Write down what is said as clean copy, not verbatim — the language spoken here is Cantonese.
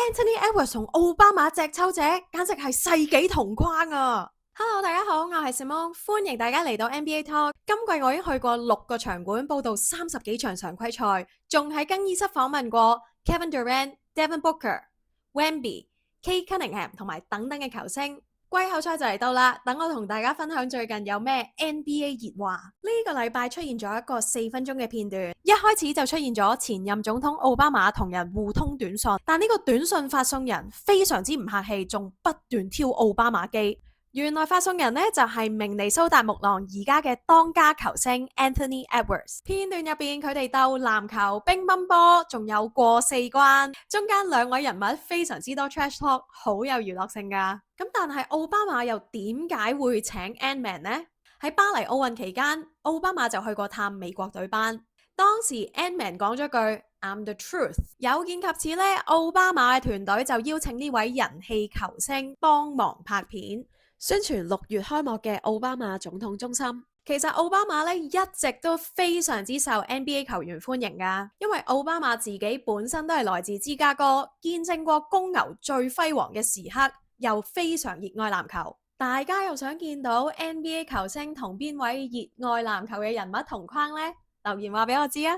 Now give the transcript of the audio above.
Anthony Edwards 同奧巴馬隻揪者，簡直係世紀同框啊！Hello，大家好，我係 Simone，歡迎大家嚟到 NBA Talk。今季我已經去過6個場館，報道30幾場常規賽，仲喺更衣室訪問過 Kevin Durant、Devin Booker、Wemby、Kate Cunningham 同埋等等嘅球星。季後賽就嚟到啦，等我同大家分享最近有咩 NBA 熱話。呢個禮拜出現咗一個4分鐘嘅片段，一開始就出現咗前任總統奧巴馬同人互通短信，但呢個短信發送人非常之唔客氣，仲不斷挑奧巴馬機。原來發送人呢就係明尼蘇達木狼而家嘅當家球星 Anthony Edwards。片段入邊佢哋鬥籃球、乒乓波，仲有過4關，中間兩位人物非常之多 trash talk， 好有娛樂性噶。咁但係奧巴馬又點解會請 Ant-Man 呢？喺巴黎奧運期間，奧巴馬就去過探美國隊班，當時 Ant-Man 講咗句 I'm the truth， 有見及此呢，奧巴馬嘅團隊就邀請呢位人氣球星幫忙拍片，宣傳6月開幕嘅奧巴馬總統中心。其實奧巴馬一直都非常之受 NBA 球員歡迎噶，因為奧巴馬自己本身都係來自芝加哥，見證過公牛最輝煌嘅時刻，又非常熱愛籃球。大家又想見到 NBA 球星同邊位熱愛籃球嘅人物同框呢？留言話俾我知啊！